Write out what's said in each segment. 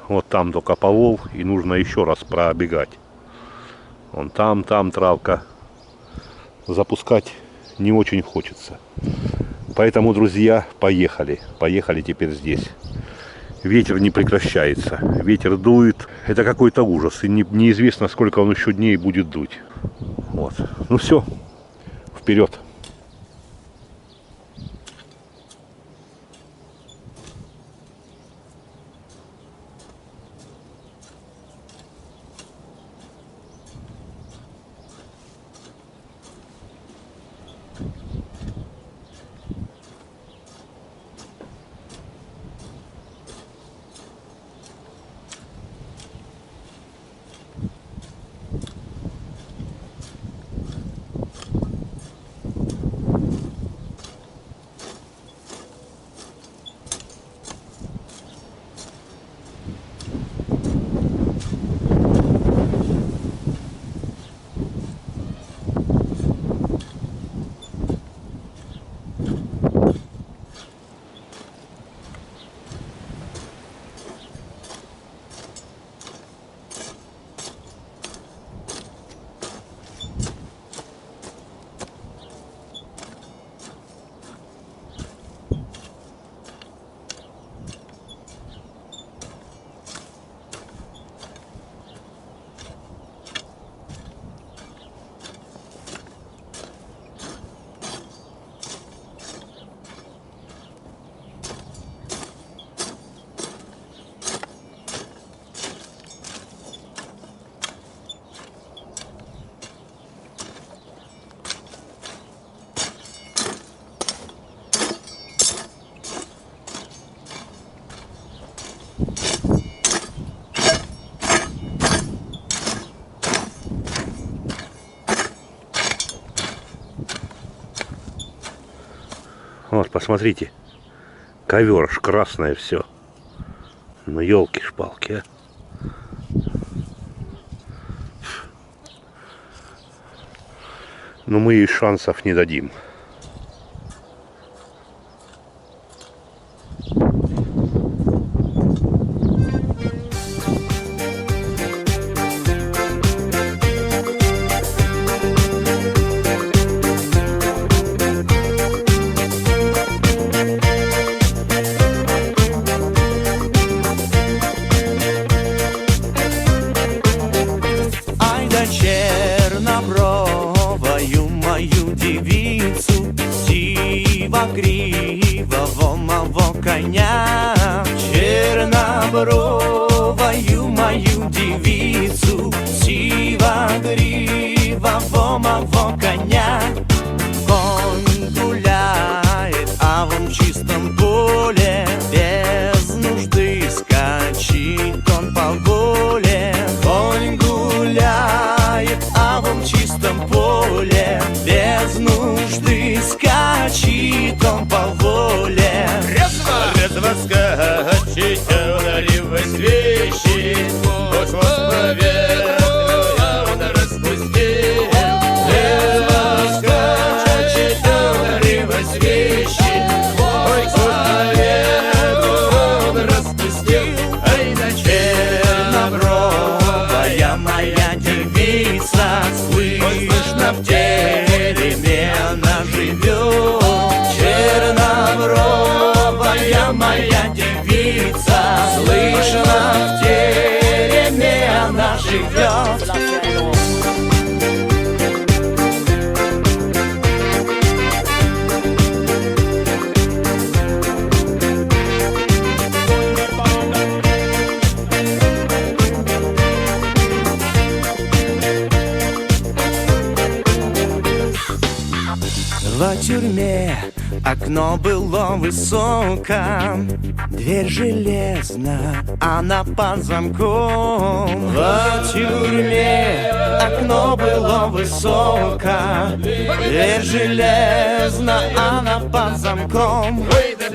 Вот там только повол, и нужно еще раз пробегать. Вон там травка. Запускать не очень хочется. Поэтому, друзья, поехали. Поехали теперь здесь. Ветер не прекращается. Ветер дует. Это какой-то ужас. И неизвестно, сколько он еще дней будет дуть. Вот. Ну все. Вперед. Вот, посмотрите. Ковер аж красное все. Ну, елки-шпалки, а. Но мы ей шансов не дадим. Чернобровою мою девицу, сивогривого моего коня. Чернобровою мою девицу, сивогривого моего коня. Конь гуляет, а он в чистом поле, без нужды скачет он по воле. Конь гуляет, а он в чистом поле, без нужды скачет он по воле. Резво скачет, ударив свищи, хоть хвост поверхную он распустил. Резво скачет, ударив свищи, хоть хвост поверхную он распустил. Ай да чернобровая моя девица, слышно в тереме она живет. Чернобровая моя девица, слышно в тереме она живет. В тюрьме окно было высоко, дверь железна, она под замком. В тюрьме окно было высоко, дверь железна, она под замком.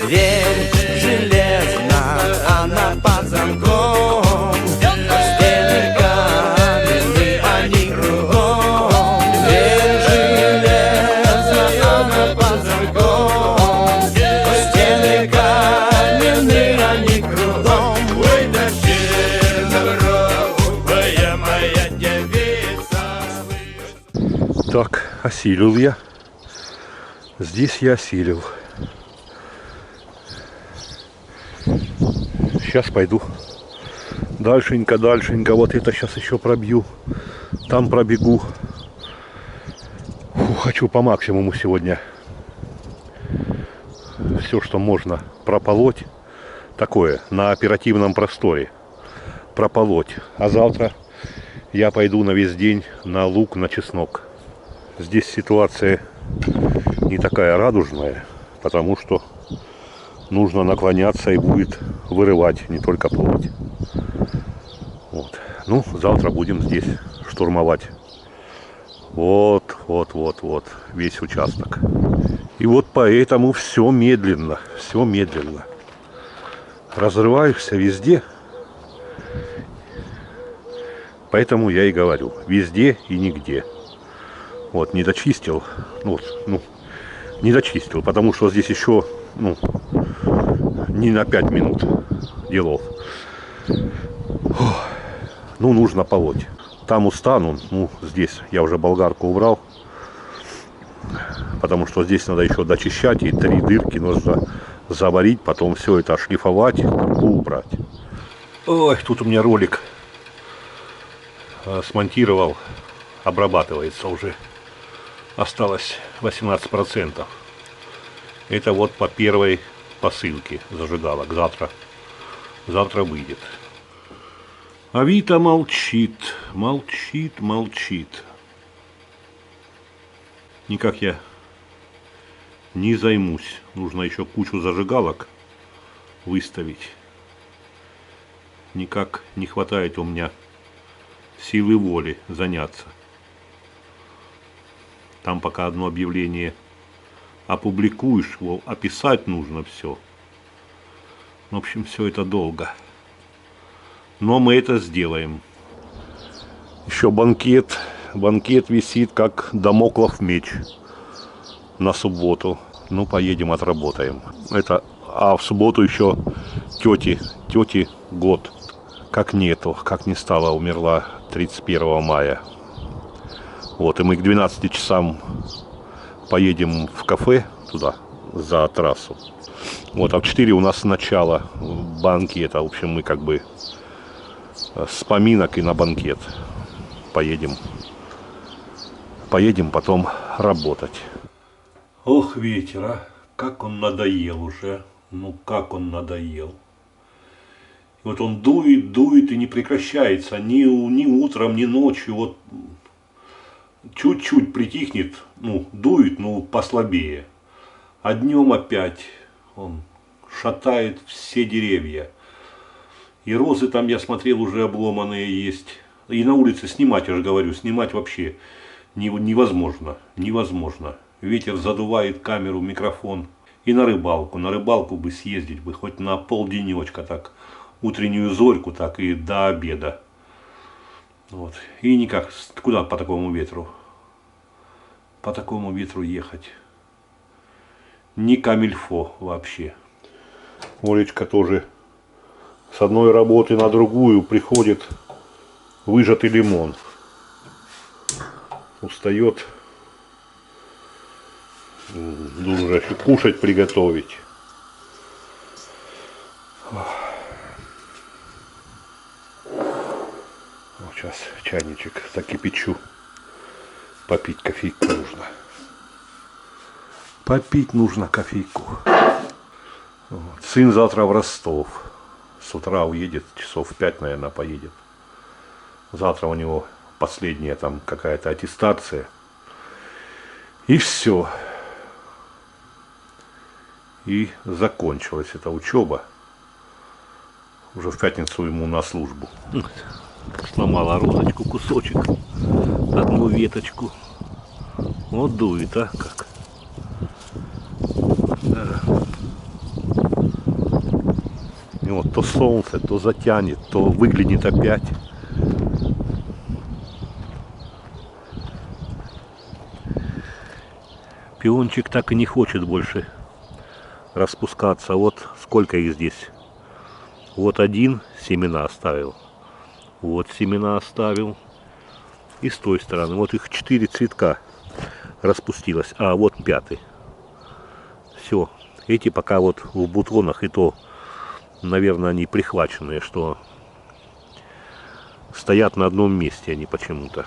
Дверь железна, она под замком. Стены каменные, они кругом. Дверь железна, она под замком. Стены каменные, они кругом. Ой, да Так, осилил я. Здесь я осилил. Сейчас пойду дальшенько. Вот это сейчас еще пробью. Там пробегу. Хочу по максимуму сегодня все, что можно, прополоть. Такое, на оперативном просторе. Прополоть. А завтра я пойду на весь день на лук, на чеснок. Здесь ситуация не такая радужная, потому что нужно наклоняться и будет вырывать, не только полоть. Вот. Ну, завтра будем здесь штурмовать. Вот, весь участок. И вот поэтому все медленно. Разрываешься везде. Поэтому я и говорю, везде и нигде. Вот, не дочистил. Не дочистил, потому что здесь еще, не на 5 минут делов. Нужно полоть. Там устану, здесь я уже болгарку убрал. Потому что здесь надо еще дочищать, и 3 дырки нужно заварить, потом все это ошлифовать, убрать. Ой, тут у меня ролик смонтировал, обрабатывается уже. Осталось 18%. Это вот по первой посылке зажигалок. Завтра выйдет. Авито молчит. Никак я не займусь. Нужно еще кучу зажигалок выставить. Никак не хватает у меня силы воли заняться. Там пока одно объявление опубликуешь, описать нужно все. В общем, все это долго. Но мы это сделаем. Еще банкет. Банкет висит как дамоклов меч на субботу. Поедем, отработаем. А в субботу еще тети год. Как нету, как не стало, умерла 31 мая. Вот, и мы к 12 часам поедем в кафе туда, за трассу. Вот, а в 4 у нас начало банкета. В общем, мы как бы с поминок и на банкет поедем потом работать. Ох, ветер, а! Как он надоел уже. Как он надоел. Вот он дует и не прекращается. Ни утром, ни ночью. Вот чуть-чуть притихнет. Дует, послабее. А днем опять он шатает все деревья. И розы там, я смотрел, уже обломанные есть. И на улице снимать, я же говорю, снимать вообще невозможно. Ветер задувает камеру, микрофон. И на рыбалку бы съездить бы, хоть на полденечка так. Утреннюю зорьку, так и до обеда. Вот. И никак, куда по такому ветру? По такому ветру ехать? Не камильфо вообще. Олечка тоже с одной работы на другую приходит выжатый лимон. Устает. Нужно еще кушать приготовить. Сейчас чайничек закипячу. Попить кофейку нужно. Попить нужно кофейку. Вот. Сын завтра в Ростов. С утра уедет, часов в 5, наверное, поедет. Завтра у него последняя там какая-то аттестация. И все. И закончилась эта учеба. Уже в пятницу ему на службу. Сломала розочку, кусочек. Одну веточку. Вот дует, а как. Да. И вот то солнце, то затянет, то выглянет опять. Пиончик так и не хочет больше распускаться. Вот сколько их здесь. Вот один семена оставил. Вот семена оставил. И с той стороны. Вот их 4 цветка распустилась. А вот пятый. Все. Эти пока вот в бутонах, и то, наверное, они прихваченные, что стоят на одном месте они почему-то.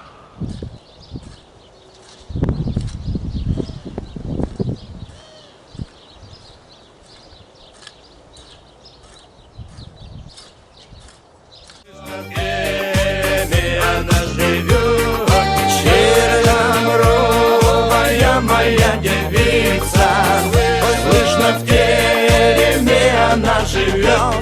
Она живет, чернобровая моя девица. Слышно в тереме она живет.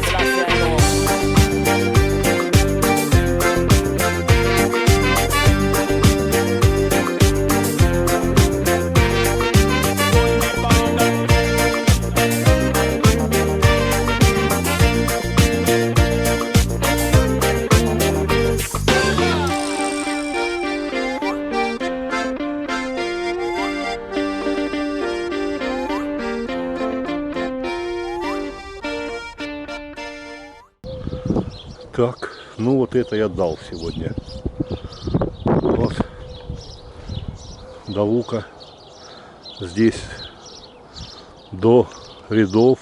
Так, ну вот это я дал сегодня. Вот. До лука. Здесь до рядов.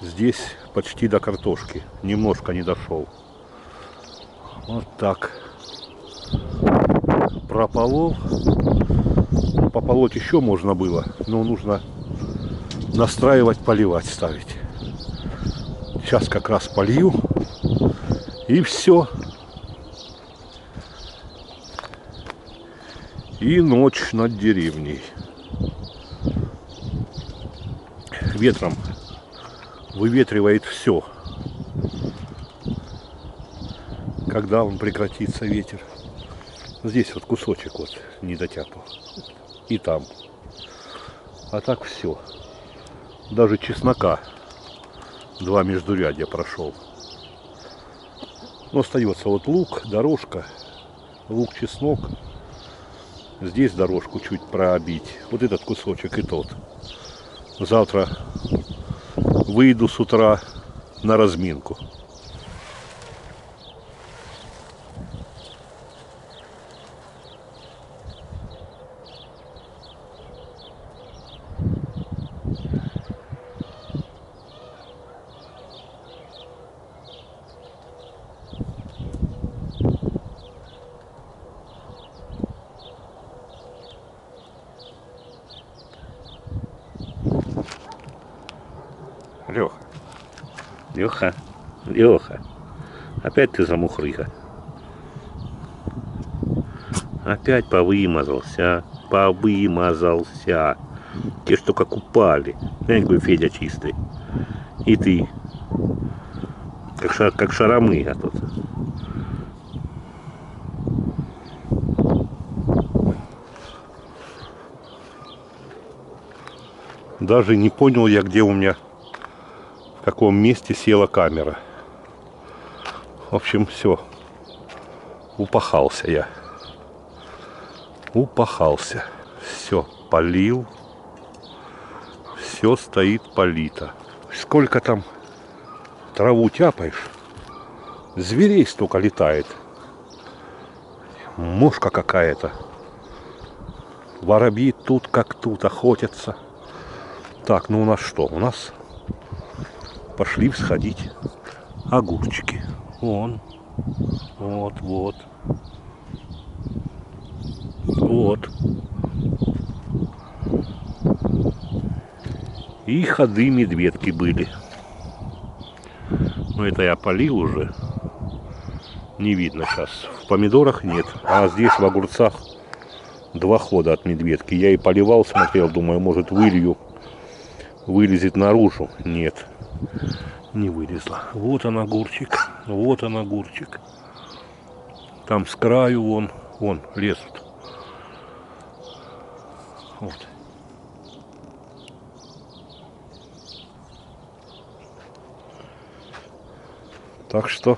Здесь почти до картошки. Немножко не дошел. Вот так. Прополол. Пополоть еще можно было, но нужно настраивать, поливать, ставить. Сейчас как раз полью. И все. И ночь над деревней. Ветром выветривает все. Когда он прекратится, ветер? Здесь вот кусочек вот не дотяпал. И там. А так все. Даже чеснока 2 междурядья прошел. Но остается вот лук, дорожка, лук, чеснок. Здесь дорожку чуть пробить. Вот этот кусочек и тот. Завтра выйду с утра на разминку. Леха, опять ты замухрыга. Опять повымазался. Те, что как упали. Я говорю, Федя чистый. И ты. Как шаромыга тут. Даже не понял я, где у меня, в каком месте села камера. В общем, все. Упахался я. Упахался. Все, полил. Все стоит полито. Сколько там траву тяпаешь, зверей столько летает. Мошка какая-то. Воробьи тут как тут охотятся. Так, ну у нас что? У нас пошли всходить огурчики. Вон. Вот. И ходы медведки были. Но это я полил уже. Не видно сейчас. В помидорах нет. А здесь в огурцах 2 хода от медведки. Я и поливал, смотрел, думаю, может вылезет наружу. Нет. Не вылезла. Вот он огурчик. Вот он огурчик. Там с краю вон лезут. Вот. Так что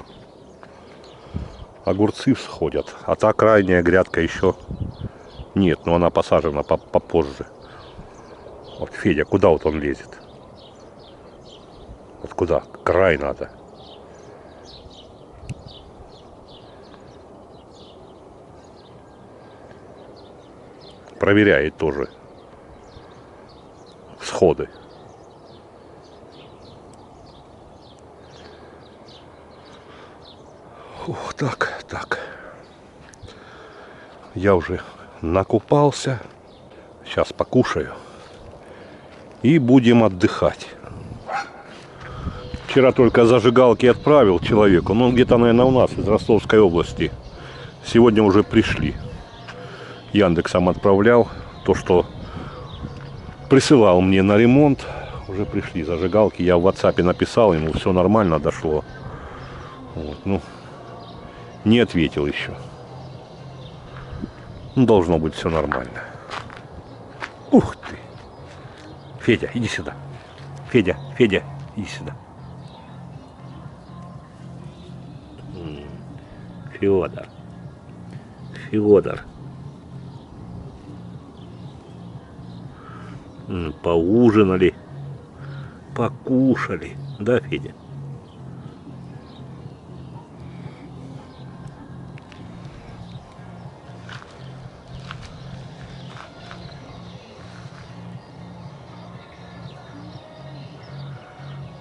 огурцы всходят. А та крайняя грядка еще нет, но она посажена попозже. Вот Федя, куда вот он лезет? Вот куда? Край надо. проверяет тоже сходы. Ух, так. Я уже накупался. Сейчас покушаю. И будем отдыхать. Вчера только зажигалки отправил человеку. Ну, где-то, наверное, у нас, из Ростовской области. Сегодня уже пришли. Яндексом отправлял. То, что присылал мне на ремонт. Уже пришли зажигалки. Я в WhatsApp написал ему. Все нормально, дошло. Вот, ну, не ответил еще. Ну, должно быть все нормально. Ух ты. Федя, иди сюда. Федя, иди сюда. Федор. Поужинали. Покушали. Да, Федя?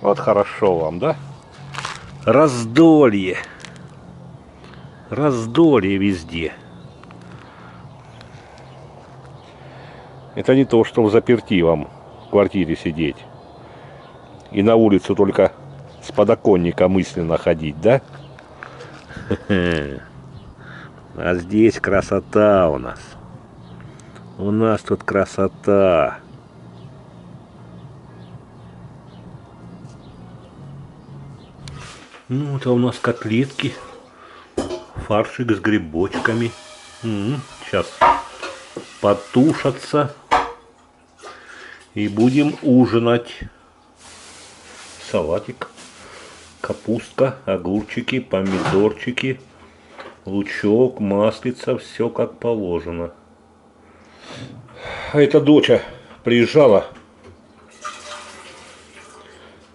Вот хорошо вам, да? Раздолье. Раздолье везде. Это не то, что в заперти вам в квартире сидеть. И на улицу только с подоконника мысленно ходить, да? А здесь красота у нас. У нас тут красота. Ну, это у нас котлетки. Фаршик с грибочками. Сейчас потушатся. И будем ужинать. Салатик. Капустка, огурчики, помидорчики, лучок, маслица. Все как положено. А эта доча приезжала.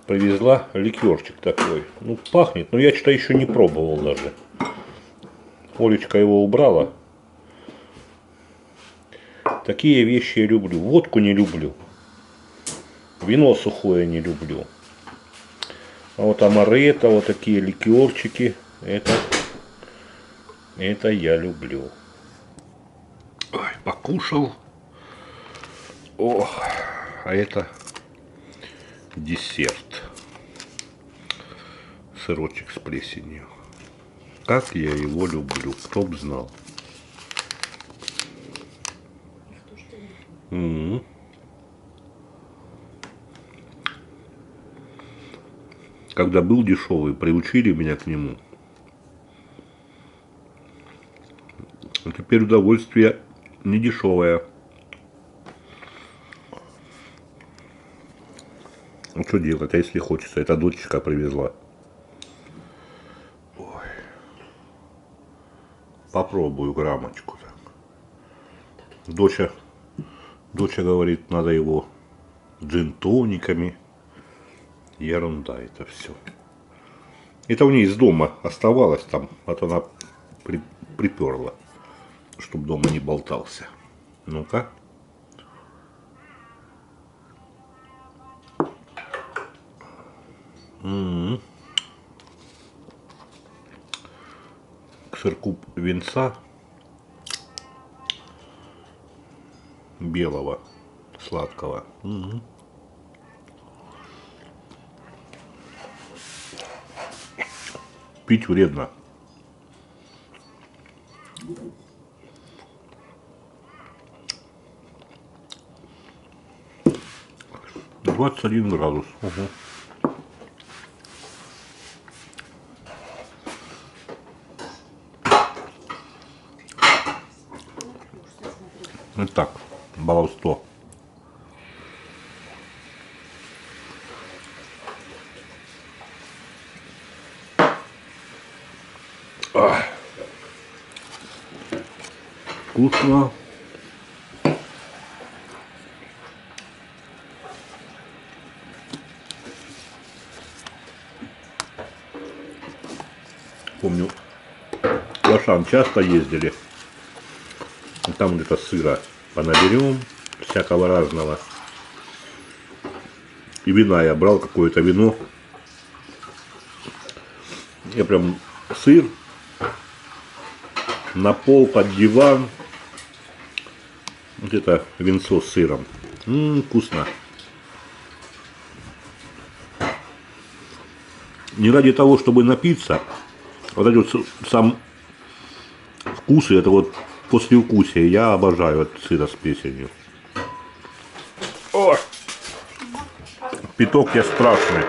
Привезла ликерчик такой. Ну, пахнет, но я что-то еще не пробовал даже. Олечка его убрала. Такие вещи я люблю. Водку не люблю. Вино сухое не люблю. А вот амаретто, вот такие ликерчики, это я люблю. Ой, покушал. О, а это десерт. Сырочек с плесенью. Как я его люблю, кто б знал. Когда был дешевый, приучили меня к нему. А теперь удовольствие не дешевое. Ну что делать, а если хочется? Это дочка привезла. Ой. Попробую граммочку. Доча говорит, надо его джин-тониками. Ерунда это все. Это у нее из дома оставалось там, а то она приперла, чтобы дома не болтался. Ну-ка. К сырку винца белого, сладкого. Пить вредно. — 21 градус. Угу. Итак, баловство. Вкусно. Помню, в Ашан часто ездили. Там где-то сыра понаберем всякого разного. И вина я брал, какое-то вино. Я прям сыр на пол, под диван. Вот это винцо с сыром. Вкусно. Не ради того, чтобы напиться, вот этот вот сам вкус, это вот послевкусие, я обожаю от сыра с плесенью. О! Пяток я страшный.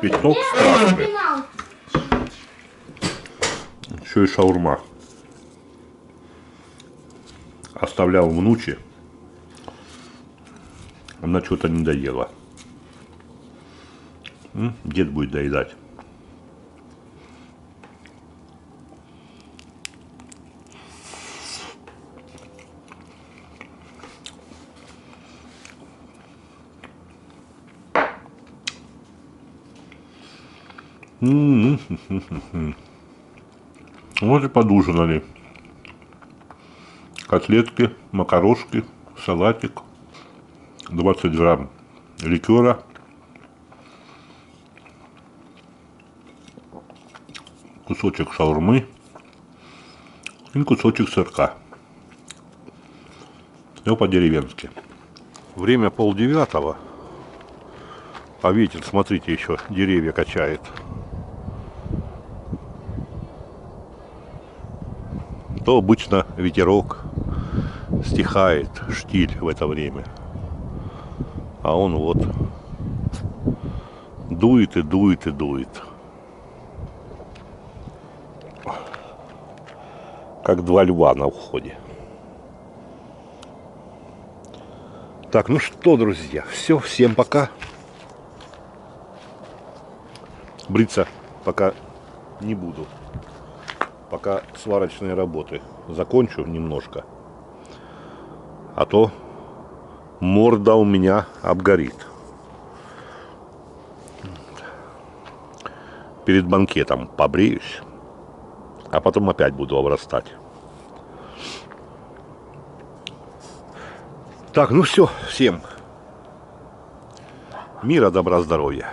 Пяток страшный. Еще и шаурма. Оставлял внучи. Она что-то не доела. Дед будет доедать. Вот и подужинали. Котлетки, макарошки, салатик, 20 грамм ликера, кусочек шаурмы и кусочек сырка. Все по-деревенски. Время 8:30. А ветер, смотрите, еще деревья качает. То обычно ветерок стихает, штиль в это время. А он вот дует и дует и дует. Как два льва на входе. Так, ну что, друзья, все, всем пока. Бриться пока не буду. Пока сварочные работы закончу немножко. А то морда у меня обгорит. Перед банкетом побреюсь. А потом опять буду обрастать. Так, ну все, всем мира, добра, здоровья.